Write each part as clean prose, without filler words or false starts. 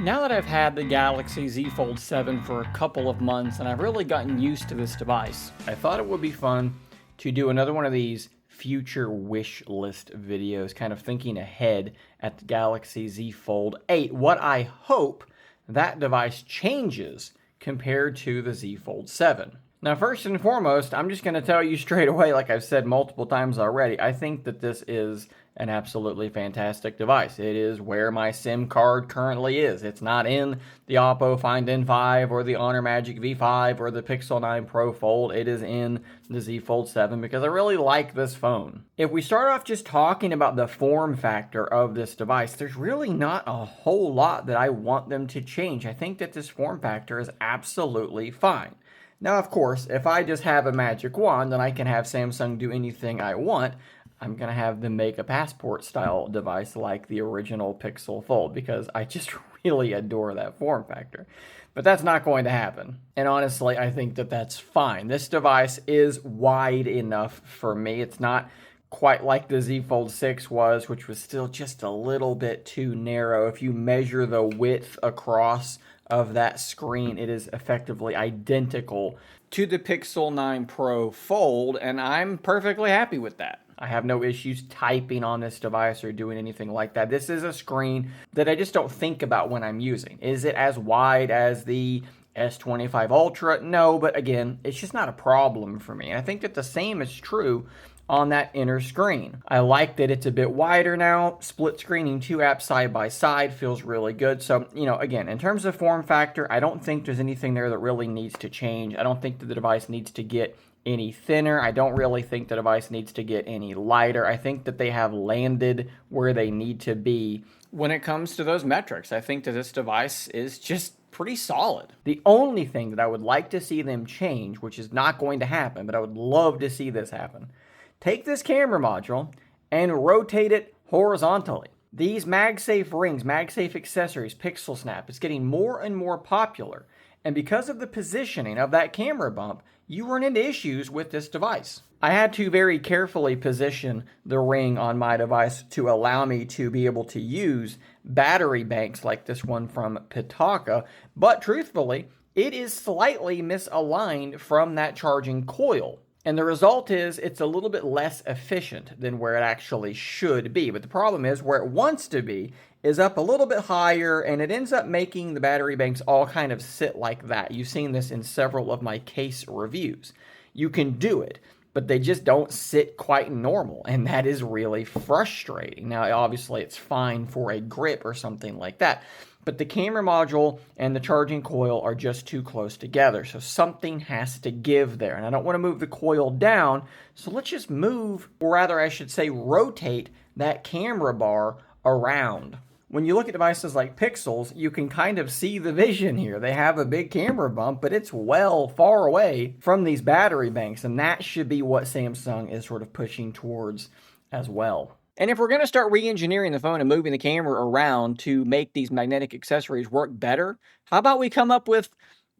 Now that I've had the Galaxy Z Fold 7 for a couple of months and I've really gotten used to this device, I thought it would be fun to do another one of these future wish list videos, kind of thinking ahead at the Galaxy Z Fold 8. What I hope that device changes compared to the Z Fold 7. Now, first and foremost, I'm just going to tell you straight away, like I've said multiple times already, I think that this is an absolutely fantastic device. It is where my SIM card currently is. It's not in the Oppo Find N5 or the Honor Magic V5 or the Pixel 9 Pro Fold. It is in the Z Fold 7 because I really like this phone. If we start off just talking about the form factor of this device, there's really not a whole lot that I want them to change. I think that this form factor is absolutely fine. Now, of course, if I just have a magic wand and I can have Samsung do anything I want, I'm going to have them make a passport style device like the original Pixel Fold because I just really adore that form factor. But that's not going to happen. And honestly, I think that that's fine. This device is wide enough for me. It's not quite like the Z Fold 6 was, which was still just a little bit too narrow. If you measure the width across of that screen, it is effectively identical to the Pixel 9 Pro Fold, and I'm perfectly happy with that. I have no issues typing on this device or doing anything like that. This is a screen that I just don't think about when I'm using. Is it as wide as the S25 Ultra? No, but again, it's just not a problem for me. And I think that the same is true on that inner screen. I like that it's a bit wider now. Split screening two apps side by side feels really good. So, again, in terms of form factor, I don't think there's anything there that really needs to change. I don't think that the device needs to get any thinner. I don't really think the device needs to get any lighter. I think that they have landed where they need to be when it comes to those metrics. I think that this device is just pretty solid. The only thing that I would like to see them change, which is not going to happen, but I would love to see this happen, take this camera module and rotate it horizontally. These MagSafe rings, MagSafe accessories, Pixel Snap, is getting more and more popular. And because of the positioning of that camera bump, you run into issues with this device. I had to very carefully position the ring on my device to allow me to be able to use battery banks like this one from Pitaka, but truthfully, it is slightly misaligned from that charging coil. And the result is it's a little bit less efficient than where it actually should be. But the problem is where it wants to be is up a little bit higher, and it ends up making the battery banks all kind of sit like that. You've seen this in several of my case reviews. You can do it, but they just don't sit quite normal, and that is really frustrating. Now, obviously, it's fine for a grip or something like that, but the camera module and the charging coil are just too close together, so something has to give there. And I don't want to move the coil down, so let's just move, or rather I should say rotate, that camera bar around. When you look at devices like Pixels, you can kind of see the vision here. They have a big camera bump, but it's well far away from these battery banks, and that should be what Samsung is sort of pushing towards as well. And if we're going to start re-engineering the phone and moving the camera around to make these magnetic accessories work better, how about we come up with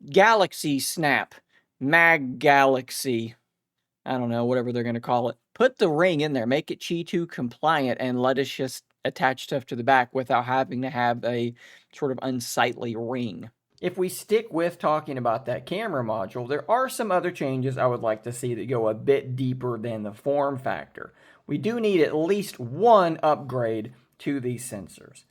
Galaxy Snap, Mag Galaxy, I don't know, whatever they're going to call it. Put the ring in there, make it Qi 2 compliant, and let us just attach stuff to the back without having to have a sort of unsightly ring. If we stick with talking about that camera module, there are some other changes I would like to see that go a bit deeper than the form factor. We do need at least one upgrade to these sensors.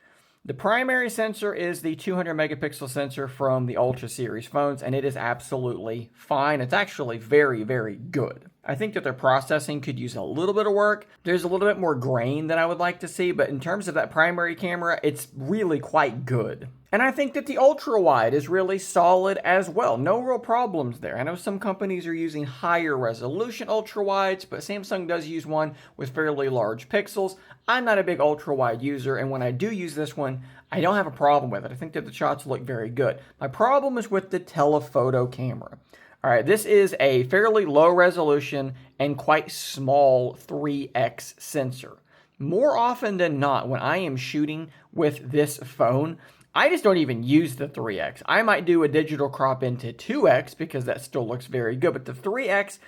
The primary sensor is the 200 megapixel sensor from the Ultra series phones, and it is absolutely fine. It's actually very, very good. I think that their processing could use a little bit of work. There's a little bit more grain that I would like to see, but in terms of that primary camera, it's really quite good. And I think that the ultra wide is really solid as well. No real problems there. I know some companies are using higher resolution ultra wides, but Samsung does use one with fairly large pixels. I'm not a big ultra wide user, and when I do use this one, I don't have a problem with it. I think that the shots look very good. My problem is with the telephoto camera. All right, this is a fairly low resolution and quite small 3x sensor. More often than not, when I am shooting with this phone, I just don't even use the 3x. I might do a digital crop into 2x because that still looks very good, but the 3x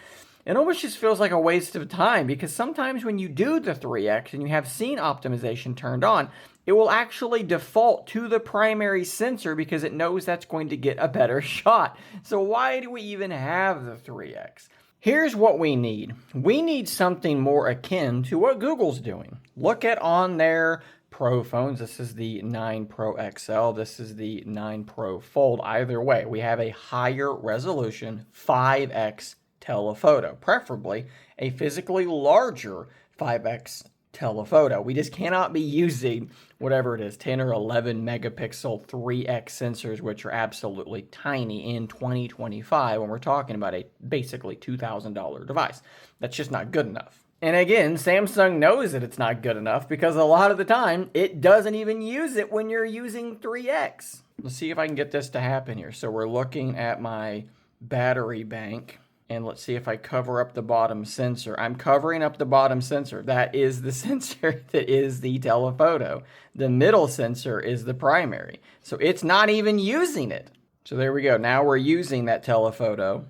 It almost just feels like a waste of time because sometimes when you do the 3x and you have scene optimization turned on, it will actually default to the primary sensor because it knows that's going to get a better shot. So why do we even have the 3x? Here's what we need. We need something more akin to what Google's doing. Look at on their Pro phones. This is the 9 Pro XL. This is the 9 Pro Fold. Either way, we have a higher resolution 5x telephoto, preferably a physically larger 5x telephoto. We just cannot be using whatever it is, 10 or 11 megapixel 3x sensors, which are absolutely tiny in 2025 when we're talking about a basically $2,000 device. That's just not good enough. And again, Samsung knows that it's not good enough because a lot of the time it doesn't even use it when you're using 3x. Let's see if I can get this to happen here. So we're looking at my battery bank. And let's see if I cover up the bottom sensor. I'm covering up the bottom sensor. That is the sensor that is the telephoto. The middle sensor is the primary. So it's not even using it. So there we go. Now we're using that telephoto.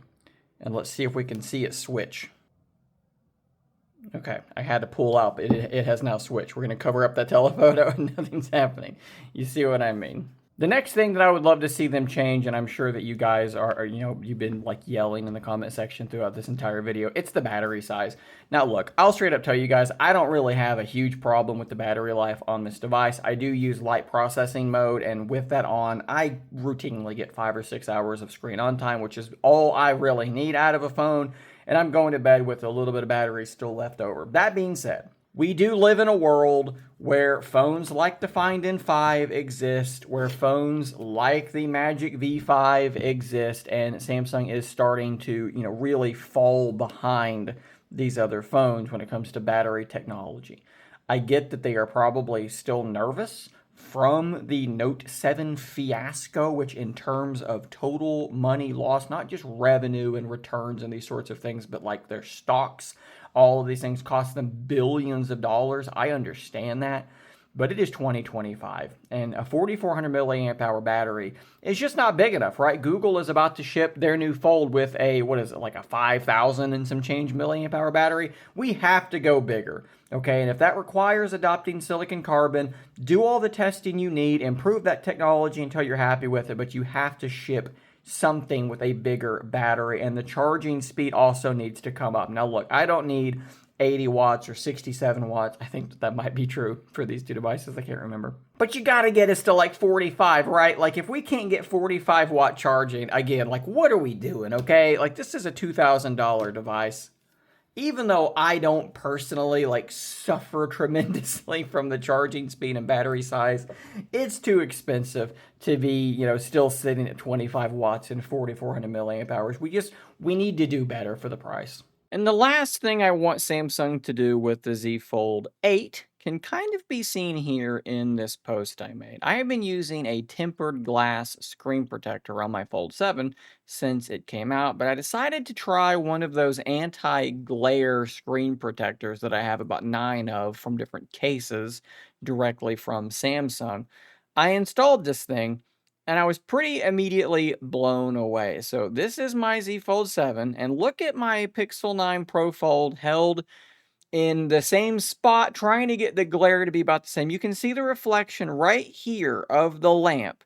And let's see if we can see it switch. Okay, I had to pull out, but it has now switched. We're going to cover up that telephoto and nothing's happening. You see what I mean? The next thing that I would love to see them change, and I'm sure that you guys are, you've been like yelling in the comment section throughout this entire video, it's the battery size. Now look, I'll straight up tell you guys, I don't really have a huge problem with the battery life on this device. I do use light processing mode, and with that on, I routinely get 5 or 6 hours of screen on time, which is all I really need out of a phone, and I'm going to bed with a little bit of battery still left over. That being said, we do live in a world where phones like the Find N5 exist, where phones like the Magic V5 exist, and Samsung is starting to, really fall behind these other phones when it comes to battery technology. I get that they are probably still nervous from the Note 7 fiasco, which in terms of total money lost, not just revenue and returns and these sorts of things, but like their stocks, all of these things cost them billions of dollars. I understand that, but it is 2025, and a 4,400 milliamp hour battery is just not big enough, right? Google is about to ship their new Fold with a, like a 5,000 and some change milliamp hour battery. We have to go bigger, okay? And if that requires adopting silicon carbon, do all the testing you need, improve that technology until you're happy with it, but you have to ship something with a bigger battery, and the charging speed also needs to come up. Now look, I don't need 80 watts or 67 watts. I think that might be true for these two devices. I can't remember. But you got to get us to like 45, right? Like if we can't get 45 watt charging, again, like what are we doing, okay? Like this is a $2,000 device. Even though I don't personally like suffer tremendously from the charging speed and battery size, it's too expensive to be, still sitting at 25 watts and 4,400 milliamp hours. We need to do better for the price. And the last thing I want Samsung to do with the Z Fold 8 can kind of be seen here in this post I made. I have been using a tempered glass screen protector on my Fold 7 since it came out, but I decided to try one of those anti-glare screen protectors that I have about 9 of from different cases directly from Samsung. I installed this thing, and I was pretty immediately blown away. So this is my Z Fold 7, and look at my Pixel 9 Pro Fold held in the same spot, trying to get the glare to be about the same. You can see the reflection right here of the lamp.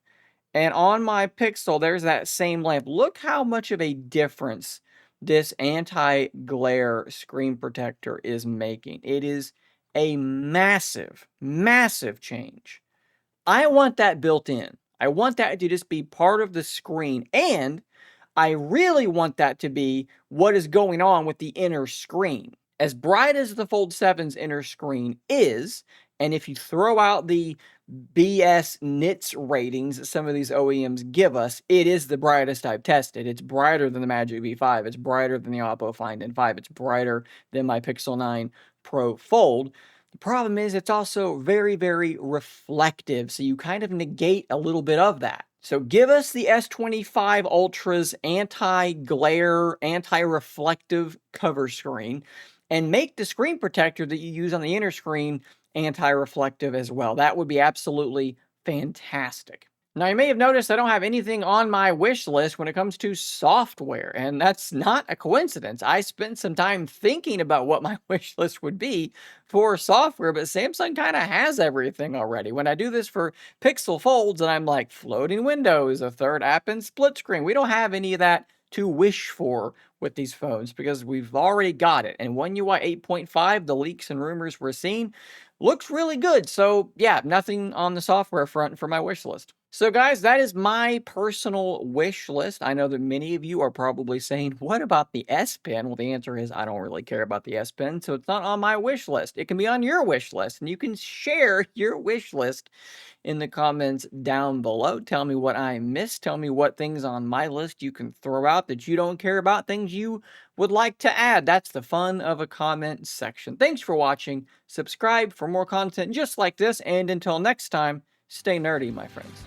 And on my Pixel, there's that same lamp. Look how much of a difference this anti-glare screen protector is making. It is a massive, massive change. I want that built in. I want that to just be part of the screen, and I really want that to be what is going on with the inner screen. As bright as the Fold 7's inner screen is, and if you throw out the BS nits ratings that some of these OEMs give us, it is the brightest I've tested. It's brighter than the Magic V5. It's brighter than the Oppo Find N5. It's brighter than my Pixel 9 Pro Fold. The problem is it's also very, very reflective, so you kind of negate a little bit of that. So give us the S25 Ultra's anti-glare, anti-reflective cover screen, and make the screen protector that you use on the inner screen anti-reflective as well. That would be absolutely fantastic. Now, you may have noticed I don't have anything on my wish list when it comes to software, and that's not a coincidence. I spent some time thinking about what my wish list would be for software, but Samsung kind of has everything already. When I do this for Pixel Folds, and I'm like floating windows, a third app in split screen, we don't have any of that to wish for with these phones because we've already got it. And One UI 8.5, the leaks and rumors we're seeing, looks really good. So yeah, nothing on the software front for my wish list. So guys, that is my personal wish list. I know that many of you are probably saying, what about the S Pen? Well, the answer is I don't really care about the S Pen, so it's not on my wish list. It can be on your wish list, and you can share your wish list in the comments down below. Tell me what I missed. Tell me what things on my list you can throw out that you don't care about, things you would like to add. That's the fun of a comment section. Thanks for watching. Subscribe for more content just like this, and until next time, stay nerdy, my friends.